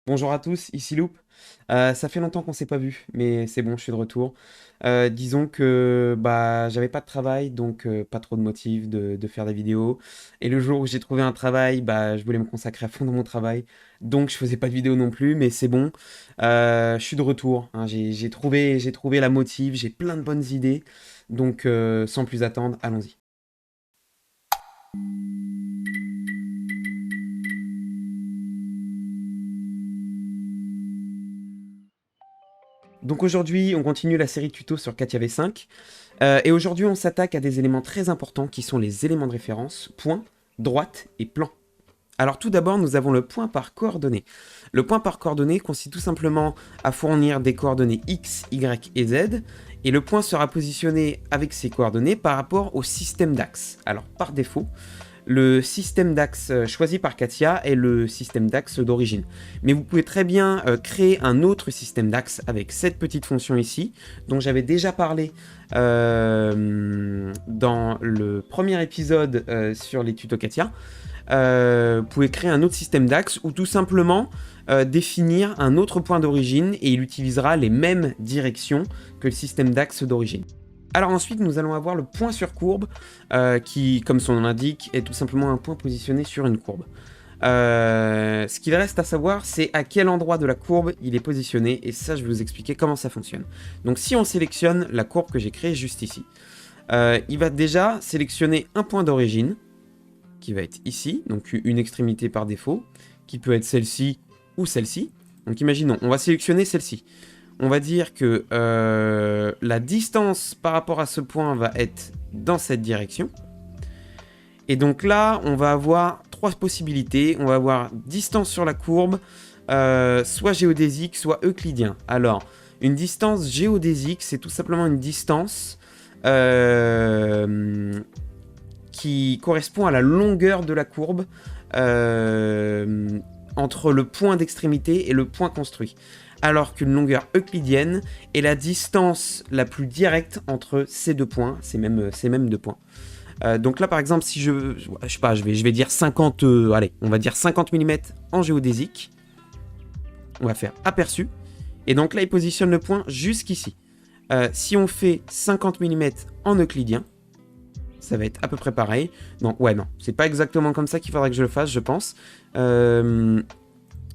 Bonjour à tous, ici Loop. Ça fait longtemps qu'on s'est pas vu, mais c'est bon, je suis de retour. Disons que j'avais pas de travail, donc pas trop de motifs de faire des vidéos. Et le jour où j'ai trouvé un travail, je voulais me consacrer à fond dans mon travail, donc je faisais pas de vidéo non plus, mais c'est bon. Je suis de retour, hein. J'ai trouvé la motive, j'ai plein de bonnes idées, donc sans plus attendre, allons-y. Donc aujourd'hui, on continue la série tuto sur Katia V5. Et aujourd'hui, on s'attaque à des éléments très importants qui sont les éléments de référence, point, droite et plan. Alors tout d'abord, nous avons le point par coordonnées. Le point par coordonnées consiste tout simplement à fournir des coordonnées x, y et z, et le point sera positionné avec ces coordonnées par rapport au système d'axe. Alors par défaut, le système d'axe choisi par Katia est le système d'axe d'origine. Mais vous pouvez très bien créer un autre système d'axe avec cette petite fonction ici, dont j'avais déjà parlé dans le premier épisode sur les tutos Katia. Vous pouvez créer un autre système d'axe ou tout simplement définir un autre point d'origine et il utilisera les mêmes directions que le système d'axe d'origine. Alors ensuite, nous allons avoir le point sur courbe, qui, comme son nom l'indique, est tout simplement un point positionné sur une courbe. Ce qu'il reste à savoir, c'est à quel endroit de la courbe il est positionné, et ça, je vais vous expliquer comment ça fonctionne. Donc si on sélectionne la courbe que j'ai créée juste ici, il va déjà sélectionner un point d'origine, qui va être ici, donc une extrémité par défaut, qui peut être celle-ci ou celle-ci. Donc imaginons, on va sélectionner celle-ci. On va dire que la distance par rapport à ce point va être dans cette direction. Et donc là, on va avoir trois possibilités. On va avoir distance sur la courbe, soit géodésique, soit euclidien. Alors, une distance géodésique, c'est tout simplement une distance qui correspond à la longueur de la courbe entre le point d'extrémité et le point construit. Alors qu'une longueur euclidienne est la distance la plus directe entre ces deux points, ces mêmes deux points. Donc là, par exemple, si je sais pas, je vais dire 50, allez, on va dire 50 mm en géodésique. On va faire aperçu. Et donc là, il positionne le point jusqu'ici. Si on fait 50 mm en euclidien, ça va être à peu près pareil. Non, ouais, non, c'est pas exactement comme ça qu'il faudrait que je le fasse, je pense. On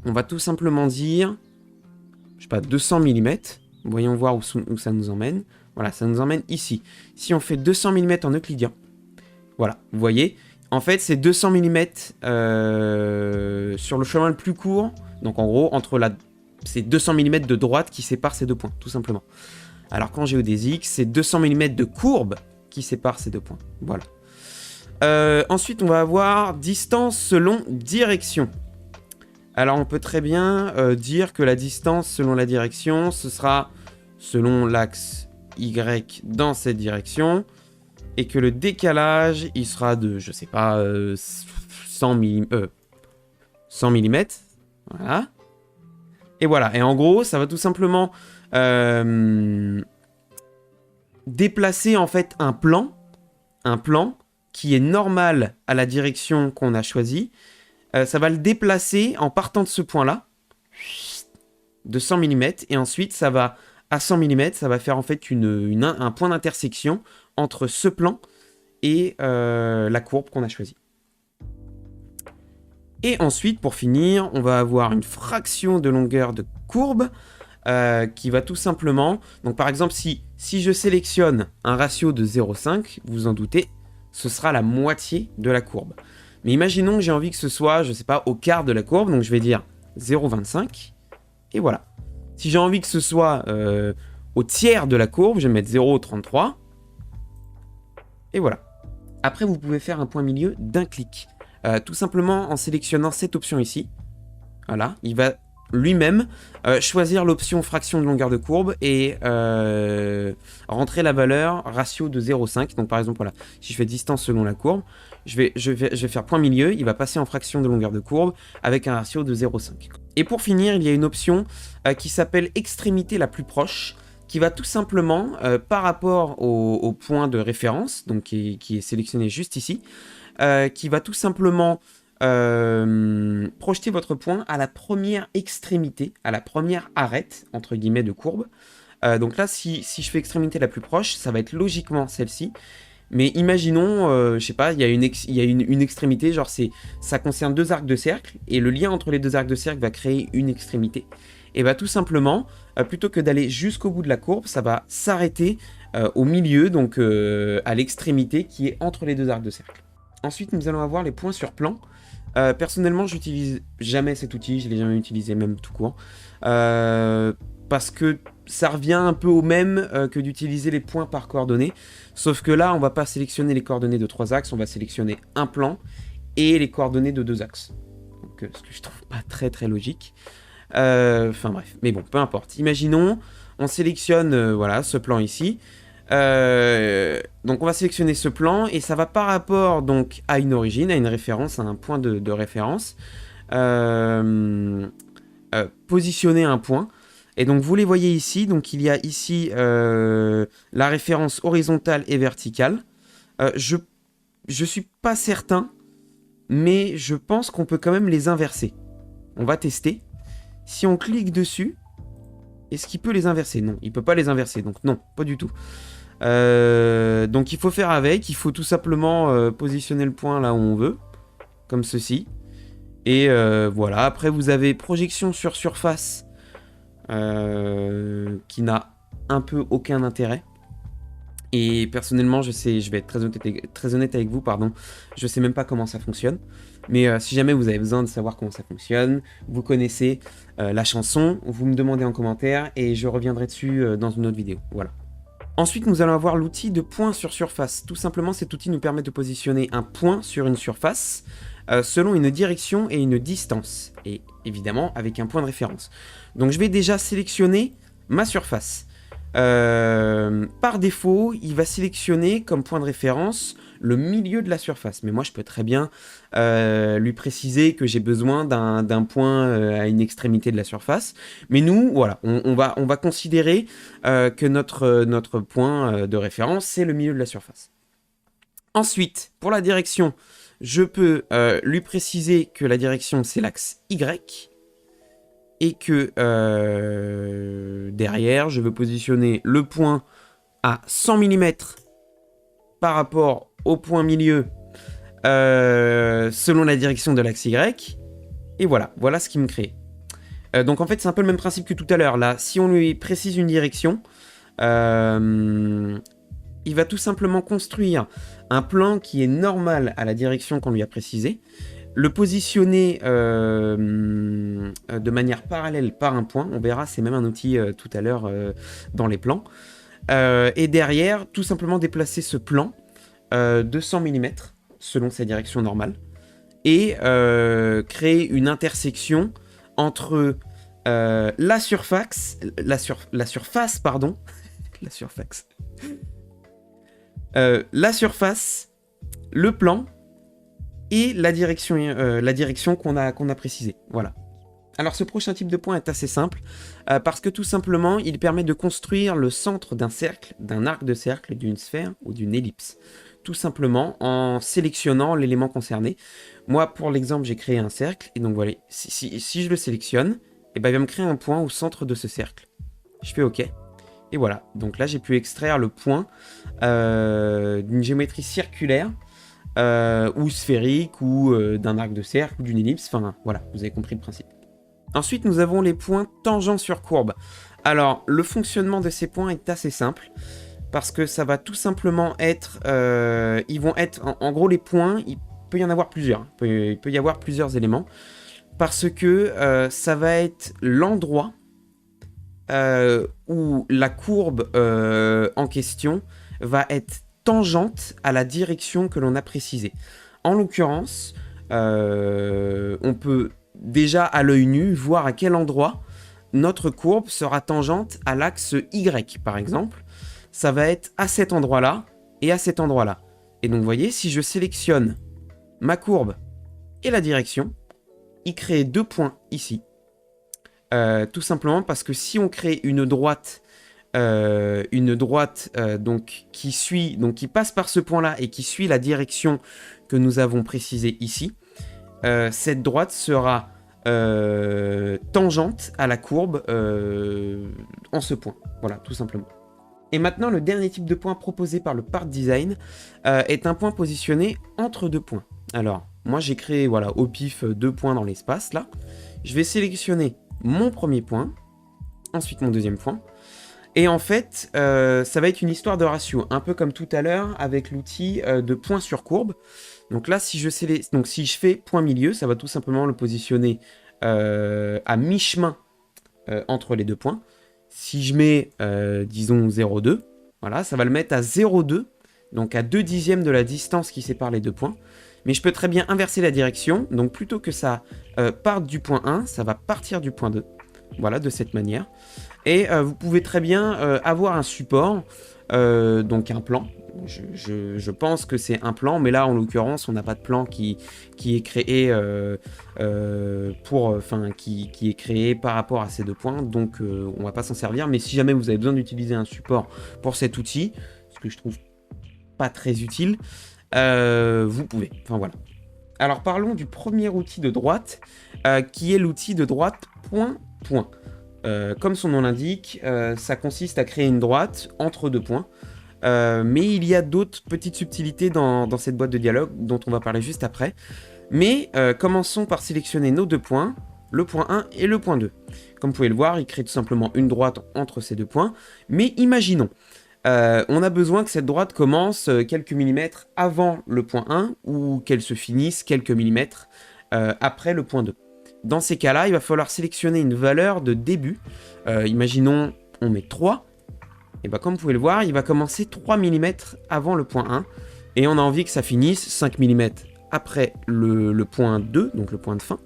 va tout simplement dire, je sais pas, 200 mm. Voyons voir où ça nous emmène. Voilà, ça nous emmène ici. Si on fait 200 mm en euclidien, voilà, vous voyez, en fait, c'est 200 mm sur le chemin le plus court. Donc en gros, c'est 200 mm de droite qui sépare ces deux points, tout simplement. Alors qu'en géodésique, c'est 200 mm de courbe qui sépare ces deux points. Voilà. Ensuite, on va avoir distance selon direction. Alors, on peut très bien dire que la distance selon la direction, ce sera selon l'axe Y dans cette direction, et que le décalage, il sera de, je sais pas, 100 mm. Voilà. Et voilà. Et en gros, ça va tout simplement déplacer en fait un plan qui est normal à la direction qu'on a choisie. Ça va le déplacer en partant de ce point-là, de 100 mm, et ensuite ça va, à 100 mm, ça va faire en fait un point d'intersection entre ce plan et la courbe qu'on a choisie. Et ensuite, pour finir, on va avoir une fraction de longueur de courbe qui va tout simplement... Donc par exemple, si je sélectionne un ratio de 0,5, vous en doutez, ce sera la moitié de la courbe. Mais imaginons que j'ai envie que ce soit, je sais pas, au quart de la courbe, donc je vais dire 0,25, et voilà. Si j'ai envie que ce soit au tiers de la courbe, je vais mettre 0,33, et voilà. Après, vous pouvez faire un point milieu d'un clic. Tout simplement en sélectionnant cette option ici. Voilà, il va lui-même choisir l'option fraction de longueur de courbe et rentrer la valeur ratio de 0,5. Donc par exemple, voilà, si je fais distance selon la courbe, je vais faire point milieu, il va passer en fraction de longueur de courbe avec un ratio de 0,5. Et pour finir, il y a une option qui s'appelle extrémité la plus proche, qui va tout simplement, par rapport au point de référence, donc qui est sélectionné juste ici, qui va tout simplement projetez votre point à la première extrémité, à la première arête, entre guillemets, de courbe. Donc là, si je fais extrémité la plus proche, ça va être logiquement celle-ci. Mais imaginons, je sais pas, il y a une extrémité, genre ça concerne deux arcs de cercle, et le lien entre les deux arcs de cercle va créer une extrémité. Et bah tout simplement, plutôt que d'aller jusqu'au bout de la courbe, ça va s'arrêter au milieu, donc à l'extrémité qui est entre les deux arcs de cercle. Ensuite, nous allons avoir les points sur plan. Personnellement, j'utilise jamais cet outil, je l'ai jamais utilisé même tout court. Parce que ça revient un peu au même que d'utiliser les points par coordonnées. Sauf que là, on va pas sélectionner les coordonnées de 3 axes, on va sélectionner un plan et les coordonnées de 2 axes. Donc, ce que je trouve pas très très logique. Enfin bref, mais bon, peu importe. Imaginons, on sélectionne voilà, ce plan ici. Donc on va sélectionner ce plan et ça va par rapport donc à une origine, à une référence, à un point de référence. Positionner un point. Et donc vous les voyez ici, donc il y a ici la référence horizontale et verticale. Je suis pas certain, mais je pense qu'on peut quand même les inverser. On va tester. Si on clique dessus, est-ce qu'il peut les inverser? Non, il peut pas les inverser, donc non, pas du tout. Donc il faut faire avec, il faut tout simplement positionner le point là où on veut, comme ceci. Et voilà, après vous avez projection sur surface, qui n'a un peu aucun intérêt. Et personnellement, je vais être très honnête avec vous, pardon, je sais même pas comment ça fonctionne. Mais si jamais vous avez besoin de savoir comment ça fonctionne, vous connaissez la chanson, vous me demandez en commentaire et je reviendrai dessus dans une autre vidéo. Voilà. Ensuite, nous allons avoir l'outil de point sur surface. Tout simplement, cet outil nous permet de positionner un point sur une surface selon une direction et une distance. Et évidemment, avec un point de référence. Donc, je vais déjà sélectionner ma surface. Par défaut, il va sélectionner comme point de référence le milieu de la surface. Mais moi, je peux très bien lui préciser que j'ai besoin d'un point à une extrémité de la surface. Mais nous, voilà, on va considérer que notre point de référence, c'est le milieu de la surface. Ensuite, pour la direction, je peux lui préciser que la direction, c'est l'axe Y. Et que derrière, je veux positionner le point à 100 mm par rapport au point milieu selon la direction de l'axe Y. Et voilà, voilà ce qui me crée. Donc en fait, c'est un peu le même principe que tout à l'heure. Là, si on lui précise une direction, il va tout simplement construire un plan qui est normal à la direction qu'on lui a précisée, le positionner de manière parallèle par un point. On verra, c'est même un outil tout à l'heure dans les plans. Et derrière, tout simplement déplacer ce plan de 100 mm selon sa direction normale et créer une intersection entre la surface, la surface, le plan et la direction qu'on a précisée. Voilà. Alors ce prochain type de point est assez simple parce que tout simplement il permet de construire le centre d'un cercle, d'un arc de cercle, d'une sphère ou d'une ellipse. Tout simplement en sélectionnant l'élément concerné. Moi pour l'exemple j'ai créé un cercle et donc voilà, si je le sélectionne, et ben, il va me créer un point au centre de ce cercle. Je fais OK. Et voilà, donc là j'ai pu extraire le point d'une géométrie circulaire ou sphérique ou d'un arc de cercle ou d'une ellipse, enfin voilà, vous avez compris le principe. Ensuite, nous avons les points tangents sur courbe. Alors, le fonctionnement de ces points est assez simple, parce que ça va tout simplement être... ils vont être... En gros, les points, il peut y en avoir plusieurs. Il peut y avoir plusieurs éléments, parce que ça va être l'endroit où la courbe en question va être tangente à la direction que l'on a précisée. En l'occurrence, on peut déjà à l'œil nu voir à quel endroit notre courbe sera tangente à l'axe Y, par exemple. Ça va être à cet endroit-là et à cet endroit-là. Et donc, vous voyez, si je sélectionne ma courbe et la direction, il crée deux points ici. Tout simplement parce que si on crée une droite donc, qui passe par ce point-là et qui suit la direction que nous avons précisée ici, cette droite sera tangente à la courbe en ce point. Voilà, tout simplement. Et maintenant, le dernier type de point proposé par le part design est un point positionné entre deux points. Alors, moi j'ai créé, voilà, au pif 2 points dans l'espace, là. Je vais sélectionner mon premier point, ensuite mon deuxième point. Et en fait, ça va être une histoire de ratio, un peu comme tout à l'heure avec l'outil de point sur courbe. Donc là, si je fais point milieu, ça va tout simplement le positionner à mi-chemin entre les deux points. Si je mets, disons, 0,2, voilà, ça va le mettre à 0,2, donc à 2 dixièmes de la distance qui sépare les deux points. Mais je peux très bien inverser la direction, donc plutôt que ça parte du point 1, ça va partir du point 2. Voilà, de cette manière. Et vous pouvez très bien avoir un support, donc un plan. Je pense que c'est un plan, mais là, en l'occurrence, on n'a pas de plan qui est créé qui est créé par rapport à ces deux points, donc on va pas s'en servir. Mais si jamais vous avez besoin d'utiliser un support pour cet outil, ce que je trouve pas très utile, vous pouvez. Enfin voilà. Alors parlons du premier outil de droite, qui est l'outil de droite point-point. Comme son nom l'indique, ça consiste à créer une droite entre deux points. Mais il y a d'autres petites subtilités dans cette boîte de dialogue dont on va parler juste après. Mais commençons par sélectionner nos deux points, le point 1 et le point 2. Comme vous pouvez le voir, il crée tout simplement une droite entre ces deux points. Mais imaginons, on a besoin que cette droite commence quelques millimètres avant le point 1 ou qu'elle se finisse quelques millimètres après le point 2. Dans ces cas-là, il va falloir sélectionner une valeur de début. Imaginons, on met 3. Et bien comme vous pouvez le voir, il va commencer 3 mm avant le point 1. Et on a envie que ça finisse 5 mm après le point 2, donc le point de fin.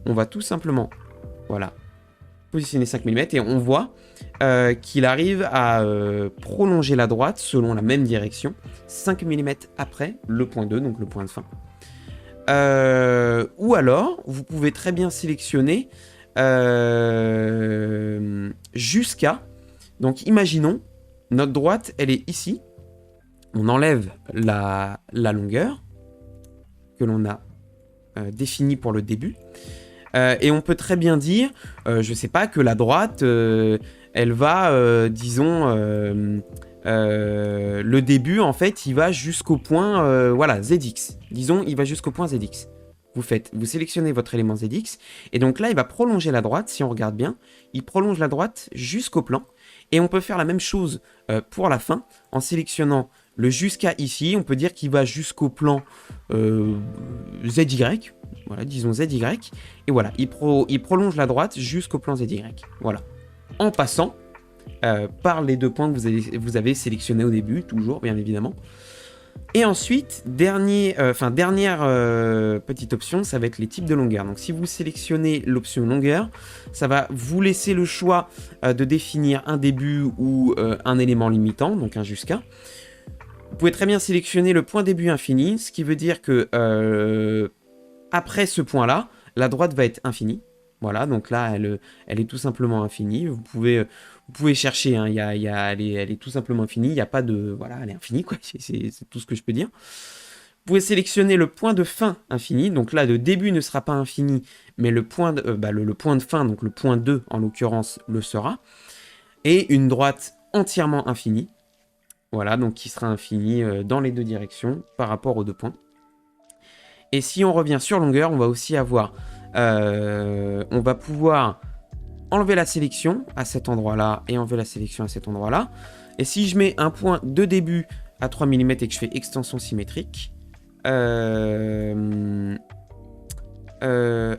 On va tout simplement, voilà, positionner 5 mm et on voit qu'il arrive à prolonger la droite selon la même direction, 5 mm après le point 2, donc le point de fin. Ou alors, vous pouvez très bien sélectionner jusqu'à... Donc imaginons, notre droite, elle est ici. On enlève la longueur que l'on a définie pour le début. Et on peut très bien dire, je sais pas, que la droite, elle va, disons, le début, en fait, il va jusqu'au point, voilà, ZX. Disons, il va jusqu'au point ZX. Vous sélectionnez votre élément ZX, et donc là, il va prolonger la droite, si on regarde bien, il prolonge la droite jusqu'au plan, et on peut faire la même chose pour la fin, en sélectionnant le jusqu'à ici, on peut dire qu'il va jusqu'au plan ZY, voilà, disons ZY, et voilà, il prolonge la droite jusqu'au plan ZY, voilà, en passant par les deux points que vous avez sélectionnés au début, toujours, bien évidemment. Et ensuite, dernière petite option, ça va être les types de longueur. Donc si vous sélectionnez l'option longueur, ça va vous laisser le choix de définir un début ou un élément limitant, donc un jusqu'à. Vous pouvez très bien sélectionner le point début infini, ce qui veut dire que après ce point-là, la droite va être infinie. Voilà, donc là, elle est tout simplement infinie. Vous pouvez chercher, hein, elle est tout simplement infinie. Il n'y a pas de... Voilà, elle est infinie, quoi. C'est tout ce que je peux dire. Vous pouvez sélectionner le point de fin infini. Donc là, le début ne sera pas infini, mais le point de fin, donc le point 2 en l'occurrence, le sera. Et une droite entièrement infinie. Voilà, donc qui sera infinie dans les deux directions par rapport aux deux points. Et si on revient sur longueur, on va aussi avoir... on va pouvoir enlever la sélection à cet endroit-là et enlever la sélection à cet endroit-là. Et si je mets un point de début à 3 mm et que je fais extension symétrique... ah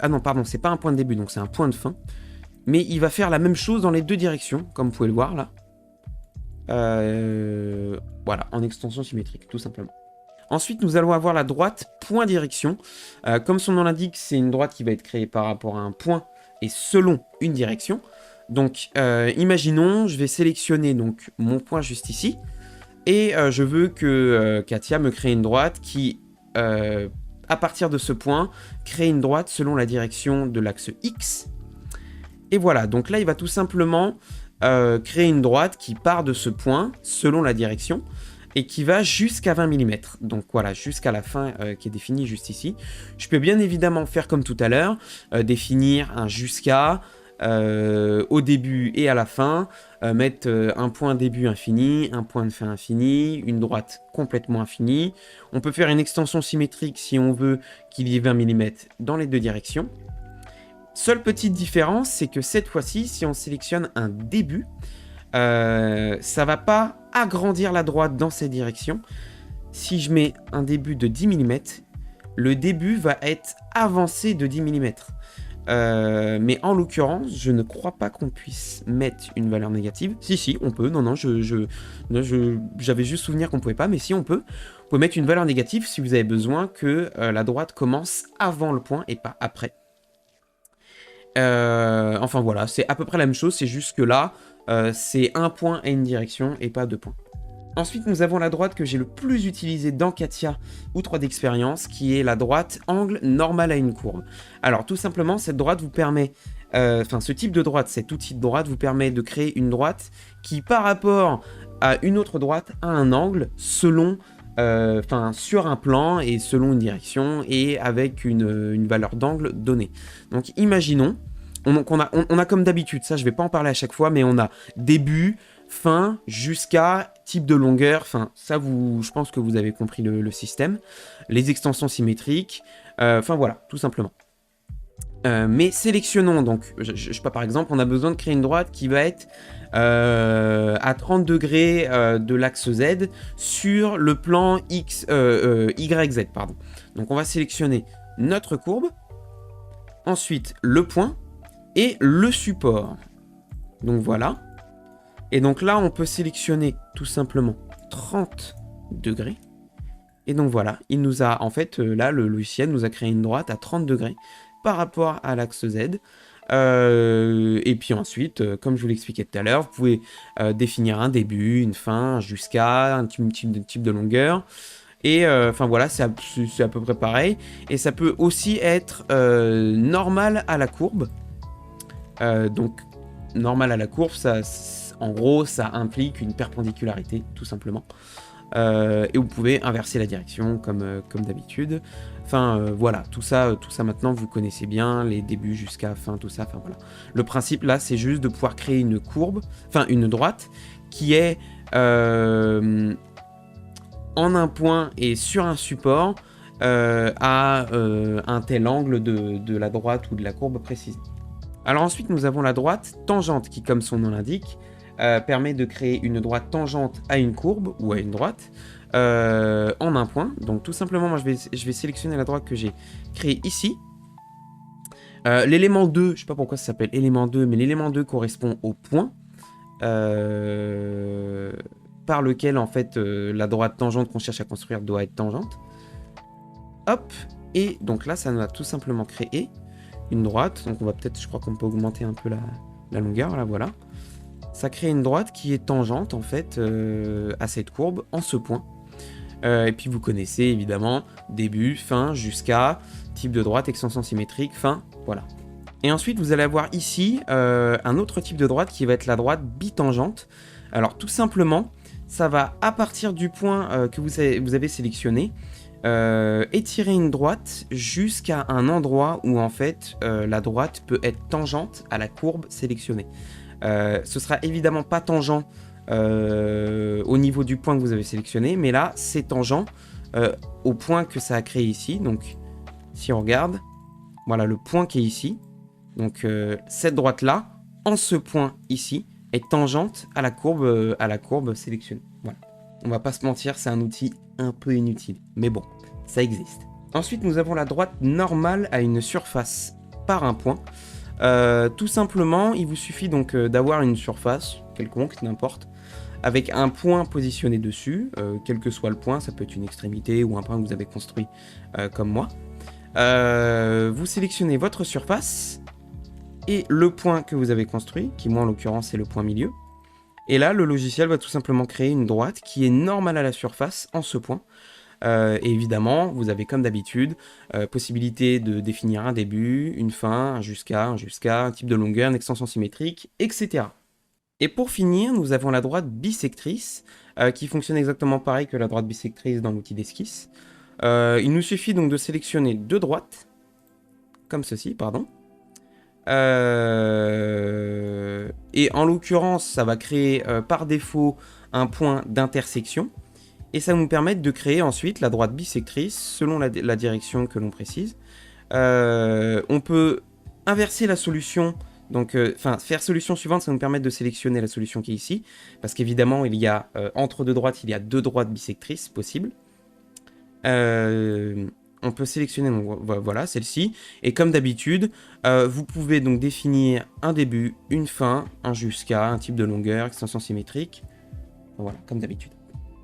non, pardon, c'est pas un point de début, donc c'est un point de fin. Mais il va faire la même chose dans les deux directions, comme vous pouvez le voir là. Voilà, en extension symétrique, tout simplement. Ensuite, nous allons avoir la droite point direction. Comme son nom l'indique, c'est une droite qui va être créée par rapport à un point et selon une direction. Donc, imaginons, je vais sélectionner donc mon point juste ici. Et je veux que Katia me crée une droite qui, à partir de ce point, crée une droite selon la direction de l'axe X. Et voilà, donc là, il va tout simplement créer une droite qui part de ce point selon la direction. et qui va jusqu'à 20 mm. Donc voilà, jusqu'à la fin qui est définie juste ici. Je peux bien évidemment faire comme tout à l'heure, définir un jusqu'à au début et à la fin, mettre un point début infini, un point de fin infini, une droite complètement infinie. On peut faire une extension symétrique si on veut qu'il y ait 20 mm dans les deux directions. Seule petite différence, c'est que cette fois-ci, si on sélectionne un début, ça va pas agrandir la droite dans cette direction. Si je mets un début de 10 mm, le début va être avancé de 10 mm. Mais en l'occurrence, je ne crois pas qu'on puisse mettre une valeur négative. Si, on peut. Non, j'avais juste souvenir qu'on pouvait pas, mais si on peut. Vous pouvez mettre une valeur négative si vous avez besoin que la droite commence avant le point et pas après. Enfin voilà, c'est à peu près la même chose, c'est juste que là, c'est un point et une direction et pas deux points. Ensuite, nous avons la droite que j'ai le plus utilisée dans Katia ou 3D Experience, qui est la droite angle normal à une courbe. Alors, tout simplement, cette droite vous permet, ce type de droite, cet outil de droite vous permet de créer une droite qui, par rapport à une autre droite, a un angle selon, sur un plan et selon une direction et avec une valeur d'angle donnée. Donc, imaginons, on a comme d'habitude, ça je vais pas en parler à chaque fois, mais on a début, fin, jusqu'à type de longueur, enfin ça je pense que vous avez compris le système, les extensions symétriques, voilà, tout simplement. Mais sélectionnons donc, je sais pas, par exemple, on a besoin de créer une droite qui va être à 30 degrés de l'axe Z sur le plan YZ, pardon. Donc on va sélectionner notre courbe, ensuite le point et le support. Donc voilà. Et donc là, on peut sélectionner tout simplement 30 degrés. Et donc voilà, il nous a, en fait, là, le logiciel nous a créé une droite à 30 degrés par rapport à l'axe Z. Et puis ensuite, comme je vous l'expliquais tout à l'heure, vous pouvez définir un début, une fin, jusqu'à un type de longueur. Et voilà, c'est à peu près pareil. Et ça peut aussi être normal à la courbe. Donc, normal à la courbe, en gros, ça implique une perpendicularité, tout simplement. Et vous pouvez inverser la direction, comme d'habitude. Voilà, tout ça maintenant, vous connaissez bien, les débuts jusqu'à fin, tout ça. Voilà. Le principe, là, c'est juste de pouvoir créer une courbe, une droite, qui est en un point et sur un support à un tel angle de la droite ou de la courbe précise. Alors ensuite, nous avons la droite tangente qui, comme son nom l'indique, permet de créer une droite tangente à une courbe ou à une droite en un point. Donc tout simplement, moi je vais sélectionner la droite que j'ai créée ici. L'élément 2, je ne sais pas pourquoi ça s'appelle élément 2, mais l'élément 2 correspond au point par lequel en fait la droite tangente qu'on cherche à construire doit être tangente. Hop, et donc là ça nous a tout simplement créé une droite. Donc on va peut-être, je crois qu'on peut augmenter un peu la longueur, là voilà. Ça crée une droite qui est tangente en fait à cette courbe en ce point. Et puis vous connaissez évidemment début, fin, jusqu'à, type de droite, extension symétrique, fin, voilà. Et ensuite vous allez avoir ici un autre type de droite qui va être la droite bitangente. Alors tout simplement, ça va à partir du point que vous avez sélectionné, étirer une droite jusqu'à un endroit où en fait la droite peut être tangente à la courbe sélectionnée. Ce sera évidemment pas tangent au niveau du point que vous avez sélectionné, mais là c'est tangent au point que ça a créé ici. Donc si on regarde, voilà le point qui est ici. Donc cette droite là, en ce point ici, est tangente à la courbe sélectionnée. Voilà. On va pas se mentir, c'est un outil un peu inutile, mais bon, ça existe. Ensuite, nous avons la droite normale à une surface par un point. Tout simplement, il vous suffit donc d'avoir une surface quelconque, n'importe, avec un point positionné dessus, quel que soit le point, ça peut être une extrémité ou un point que vous avez construit comme moi. Vous sélectionnez votre surface et le point que vous avez construit, qui moi en l'occurrence est le point milieu. Et là, le logiciel va tout simplement créer une droite qui est normale à la surface en ce point. Et évidemment, vous avez comme d'habitude possibilité de définir un début, une fin, un jusqu'à, un type de longueur, une extension symétrique, etc. Et pour finir, nous avons la droite bisectrice, qui fonctionne exactement pareil que la droite bisectrice dans l'outil d'esquisse. Il nous suffit donc de sélectionner deux droites, comme ceci, pardon. Et en l'occurrence, ça va créer par défaut un point d'intersection. Et ça va nous permettre de créer ensuite la droite bisectrice selon la direction que l'on précise. On peut inverser la solution, donc faire solution suivante, ça va nous permettre de sélectionner la solution qui est ici. Parce qu'évidemment, il y a entre deux droites, il y a deux droites bisectrices possibles. On peut sélectionner, donc, voilà, celle-ci. Et comme d'habitude, vous pouvez donc définir un début, une fin, un jusqu'à, un type de longueur, extension symétrique. Voilà, comme d'habitude.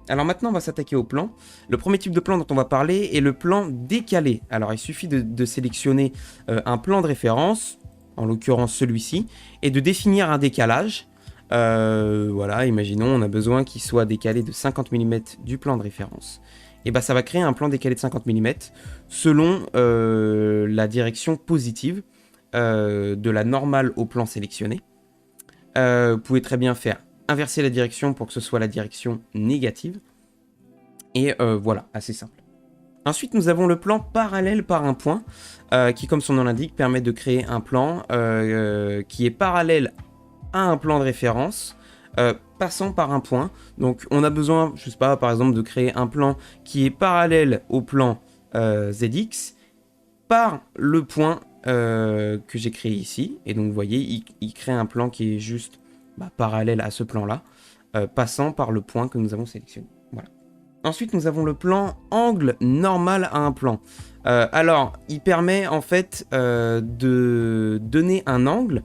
Alors maintenant, on va s'attaquer au plan. Le premier type de plan dont on va parler est le plan décalé. Alors, il suffit de sélectionner un plan de référence, en l'occurrence celui-ci, et de définir un décalage. Voilà, imaginons, on a besoin qu'il soit décalé de 50 mm du plan de référence. Et bah, ça va créer un plan décalé de 50 mm selon la direction positive de la normale au plan sélectionné. Vous pouvez très bien faire inverser la direction pour que ce soit la direction négative. Et voilà, assez simple. Ensuite, nous avons le plan parallèle par un point, qui, comme son nom l'indique, permet de créer un plan qui est parallèle à un plan de référence, passant par un point. Donc, on a besoin, je sais pas, par exemple, de créer un plan qui est parallèle au plan ZX par le point que j'ai créé ici. Et donc, vous voyez, il crée un plan qui est juste parallèle à ce plan-là, passant par le point que nous avons sélectionné. Voilà. Ensuite, nous avons le plan angle normal à un plan. Alors, il permet en fait de donner un angle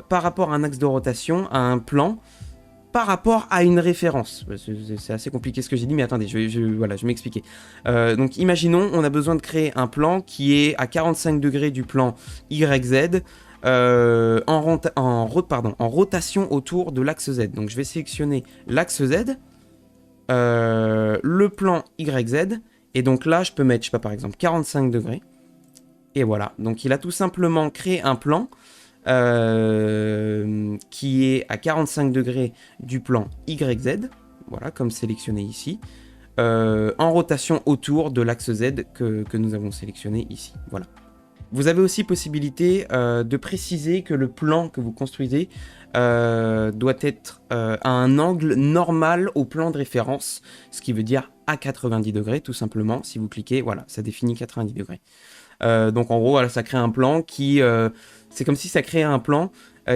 par rapport à un axe de rotation à un plan par rapport à une référence. C'est assez compliqué ce que j'ai dit, mais attendez, je vais m'expliquer. Donc, imaginons, on a besoin de créer un plan qui est à 45 degrés du plan YZ, en rotation autour de l'axe Z. Donc, je vais sélectionner l'axe Z, le plan YZ, et donc là, je peux mettre, je sais pas, par exemple, 45 degrés. Et voilà. Donc, il a tout simplement créé un plan qui est à 45 degrés du plan YZ, voilà, comme sélectionné ici, en rotation autour de l'axe Z que nous avons sélectionné ici. Voilà. Vous avez aussi possibilité de préciser que le plan que vous construisez doit être à un angle normal au plan de référence, ce qui veut dire à 90 degrés, tout simplement. Si vous cliquez, voilà, ça définit 90 degrés. Donc en gros, voilà, ça crée un plan qui... c'est comme si ça créait un plan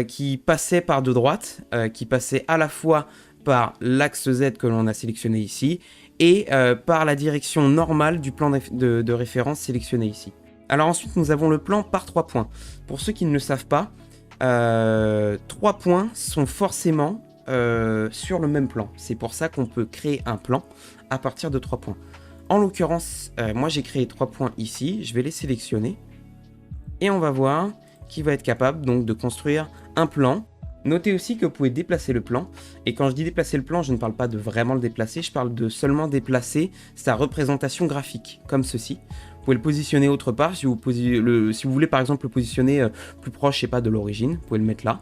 qui passait par deux droites, qui passait à la fois par l'axe Z que l'on a sélectionné ici, et par la direction normale du plan de référence sélectionné ici. Alors ensuite, nous avons le plan par 3 points. Pour ceux qui ne le savent pas, 3 points sont forcément sur le même plan. C'est pour ça qu'on peut créer un plan à partir de 3 points. En l'occurrence, moi j'ai créé 3 points ici, je vais les sélectionner. Et on va voir qu'il va être capable donc de construire un plan. Notez aussi que vous pouvez déplacer le plan. Et quand je dis déplacer le plan, je ne parle pas de vraiment le déplacer, je parle de seulement déplacer sa représentation graphique, comme ceci. Vous pouvez le positionner autre part, si vous voulez par exemple le positionner plus proche, je sais pas, de l'origine, vous pouvez le mettre là.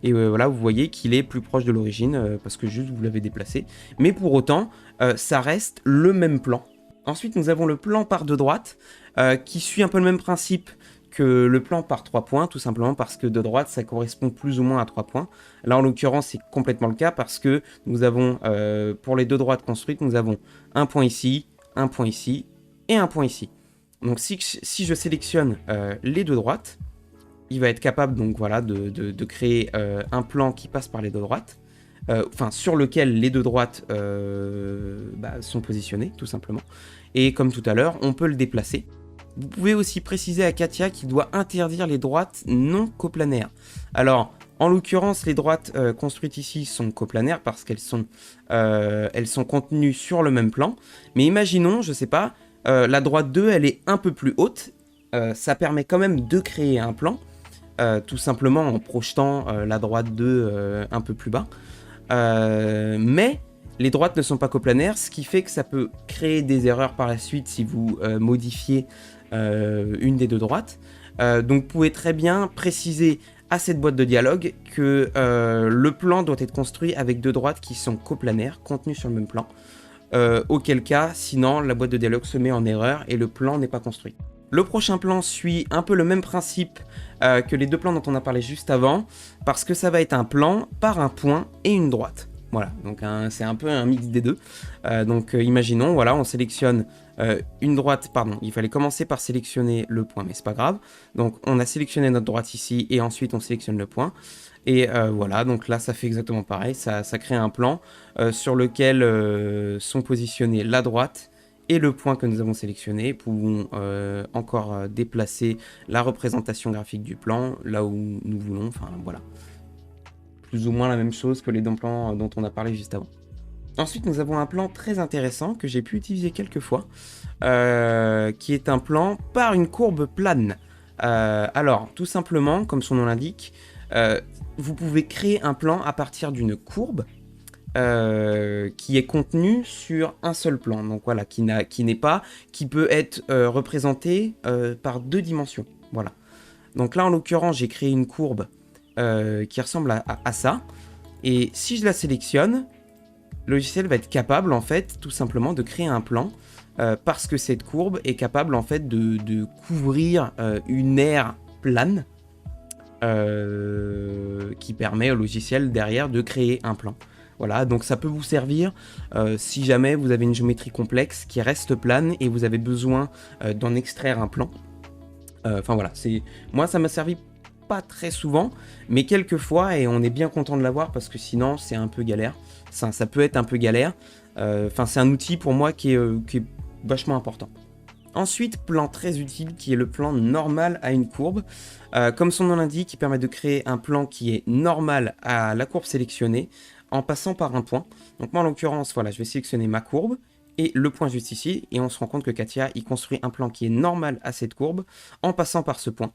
Et voilà, vous voyez qu'il est plus proche de l'origine parce que juste vous l'avez déplacé. Mais pour autant, ça reste le même plan. Ensuite, nous avons le plan par deux droites qui suit un peu le même principe que le plan par 3 points, tout simplement parce que de droite, ça correspond plus ou moins à 3 points. Là, en l'occurrence, c'est complètement le cas parce que nous avons, pour les deux droites construites, nous avons un point ici et un point ici. Donc, si je sélectionne les deux droites, il va être capable donc, voilà, de créer un plan qui passe par les deux droites, sur lequel les deux droites sont positionnées, tout simplement. Et comme tout à l'heure, on peut le déplacer. Vous pouvez aussi préciser à Katia qu'il doit interdire les droites non coplanaires. Alors, en l'occurrence, les droites construites ici sont coplanaires parce qu'elles sont contenues sur le même plan. Mais imaginons, je sais pas, la droite 2, elle est un peu plus haute. Ça permet quand même de créer un plan, tout simplement en projetant la droite 2 un peu plus bas. Mais les droites ne sont pas coplanaires, ce qui fait que ça peut créer des erreurs par la suite si vous modifiez une des deux droites. Donc vous pouvez très bien préciser à cette boîte de dialogue que le plan doit être construit avec deux droites qui sont coplanaires, contenues sur le même plan. Auquel cas, sinon, la boîte de dialogue se met en erreur et le plan n'est pas construit. Le prochain plan suit un peu le même principe que les deux plans dont on a parlé juste avant, parce que ça va être un plan par un point et une droite. Voilà, donc c'est un peu un mix des deux. Imaginons, voilà, on sélectionne une droite, pardon, il fallait commencer par sélectionner le point, mais c'est pas grave. Donc on a sélectionné notre droite ici, et ensuite on sélectionne le point. Et voilà, donc là ça fait exactement pareil, ça crée un plan sur lequel sont positionnés la droite et le point que nous avons sélectionné. Pouvons encore déplacer la représentation graphique du plan là où nous voulons, enfin voilà. Plus ou moins la même chose que les deux plans dont on a parlé juste avant. Ensuite, nous avons un plan très intéressant que j'ai pu utiliser quelques fois, qui est un plan par une courbe plane. Alors, tout simplement, comme son nom l'indique, vous pouvez créer un plan à partir d'une courbe qui est contenue sur un seul plan. Donc voilà, qui peut être représenté par deux dimensions. Voilà. Donc là, en l'occurrence, j'ai créé une courbe qui ressemble à ça. Et si je la sélectionne, le logiciel va être capable, en fait, tout simplement, de créer un plan parce que cette courbe est capable, en fait, de couvrir une aire plane qui permet au logiciel, derrière, de créer un plan. Voilà, donc ça peut vous servir si jamais vous avez une géométrie complexe qui reste plane et vous avez besoin d'en extraire un plan. Enfin voilà, moi ça m'a servi pas très souvent, mais quelques fois, et on est bien content de l'avoir parce que sinon c'est un peu galère. Ça peut être un peu galère. Enfin, c'est un outil pour moi qui est vachement important. Ensuite, plan très utile qui est le plan normal à une courbe. Comme son nom l'indique, il permet de créer un plan qui est normal à la courbe sélectionnée en passant par un point. Donc moi en l'occurrence, voilà, je vais sélectionner ma courbe et le point juste ici, et on se rend compte que Katia, il construit un plan qui est normal à cette courbe en passant par ce point.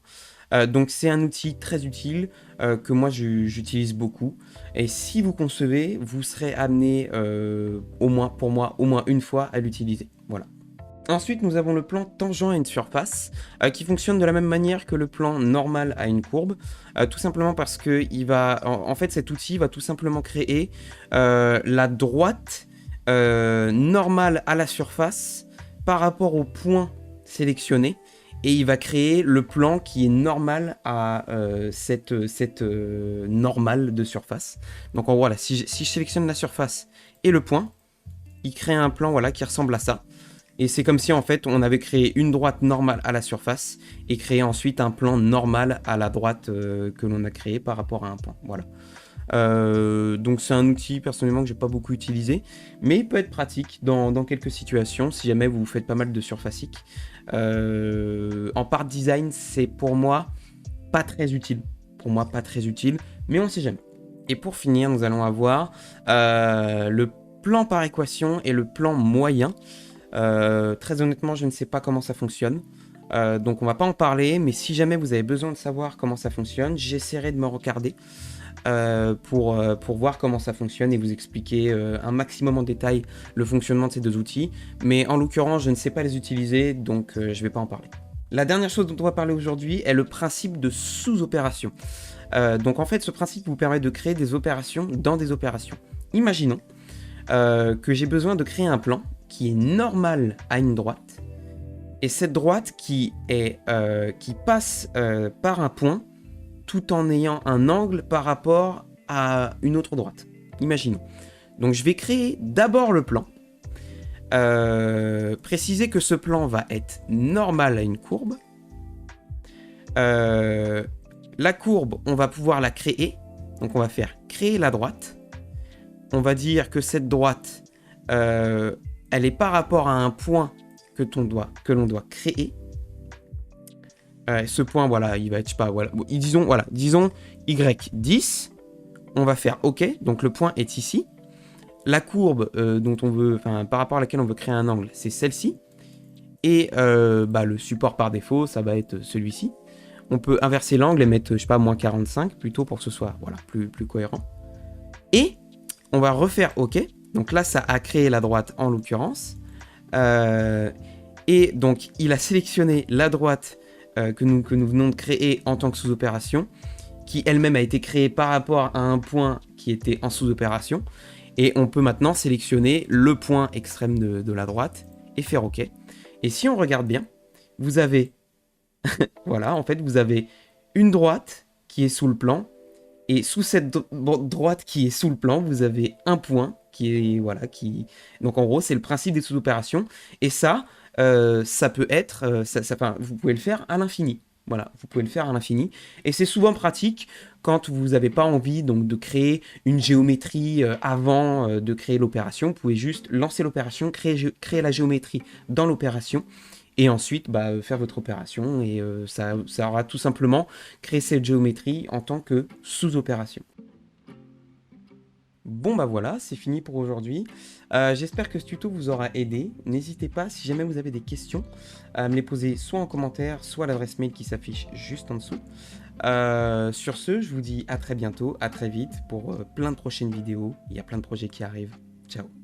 Donc c'est un outil très utile que moi j'utilise beaucoup, et si vous concevez, vous serez amené au moins une fois à l'utiliser. Voilà. Ensuite, nous avons le plan tangent à une surface qui fonctionne de la même manière que le plan normal à une courbe, tout simplement parce que en fait, cet outil va tout simplement créer la droite normale à la surface par rapport au point sélectionné, et il va créer le plan qui est normal à cette normale de surface. Donc en voilà, si je sélectionne la surface et le point, il crée un plan voilà, qui ressemble à ça. Et c'est comme si en fait on avait créé une droite normale à la surface et créé ensuite un plan normal à la droite que l'on a créé par rapport à un point. Voilà. Donc c'est un outil personnellement que j'ai pas beaucoup utilisé, mais il peut être pratique dans quelques situations si jamais vous faites pas mal de surfacique. En part design, c'est pour moi pas très utile. Mais on sait jamais. Et pour finir, nous allons avoir le plan par équation et le plan moyen. Très honnêtement, je ne sais pas comment ça fonctionne. Donc on va pas en parler, mais si jamais vous avez besoin de savoir comment ça fonctionne, j'essaierai de me regarder pour voir comment ça fonctionne et vous expliquer un maximum en détail le fonctionnement de ces deux outils. Mais en l'occurrence, je ne sais pas les utiliser, donc je vais pas en parler. La dernière chose dont on va parler aujourd'hui est le principe de sous-opération. Donc en fait, ce principe vous permet de créer des opérations dans des opérations. Imaginons que j'ai besoin de créer un plan qui est normal à une droite, et cette droite qui passe par un point tout en ayant un angle par rapport à une autre droite. Imaginons. Donc je vais créer d'abord le plan, préciser que ce plan va être normal à une courbe. La courbe, on va pouvoir la créer, donc on va faire créer la droite. On va dire que cette droite elle est par rapport à un point que l'on doit créer. Ce point, voilà, il va être, je sais pas, voilà, disons Y10. On va faire OK, donc le point est ici. La courbe dont on veut, enfin, par rapport à laquelle on veut créer un angle, c'est celle-ci. Et le support par défaut, ça va être celui-ci. On peut inverser l'angle et mettre, je sais pas, moins 45 plutôt pour que ce soit, voilà, plus cohérent. Et on va refaire OK. Donc là, ça a créé la droite en l'occurrence. Et donc, il a sélectionné la droite que nous venons de créer en tant que sous-opération, qui elle-même a été créée par rapport à un point qui était en sous-opération. Et on peut maintenant sélectionner le point extrême de la droite et faire OK. Et si on regarde bien, vous avez, voilà, en fait, vous avez une droite qui est sous le plan. Et sous cette droite qui est sous le plan, vous avez un point qui est, voilà, qui... Donc en gros, c'est le principe des sous-opérations. Et ça, ça peut être, enfin, vous pouvez le faire à l'infini. Voilà, vous pouvez le faire à l'infini. Et c'est souvent pratique quand vous n'avez pas envie donc, de créer une géométrie avant de créer l'opération. Vous pouvez juste lancer l'opération, créer la géométrie dans l'opération. Et ensuite, faire votre opération. Et ça aura tout simplement créé cette géométrie en tant que sous-opération. Bon voilà, c'est fini pour aujourd'hui. J'espère que ce tuto vous aura aidé. N'hésitez pas, si jamais vous avez des questions, à me les poser soit en commentaire, soit à l'adresse mail qui s'affiche juste en dessous. Sur ce, je vous dis à très bientôt, à très vite pour plein de prochaines vidéos. Il y a plein de projets qui arrivent. Ciao.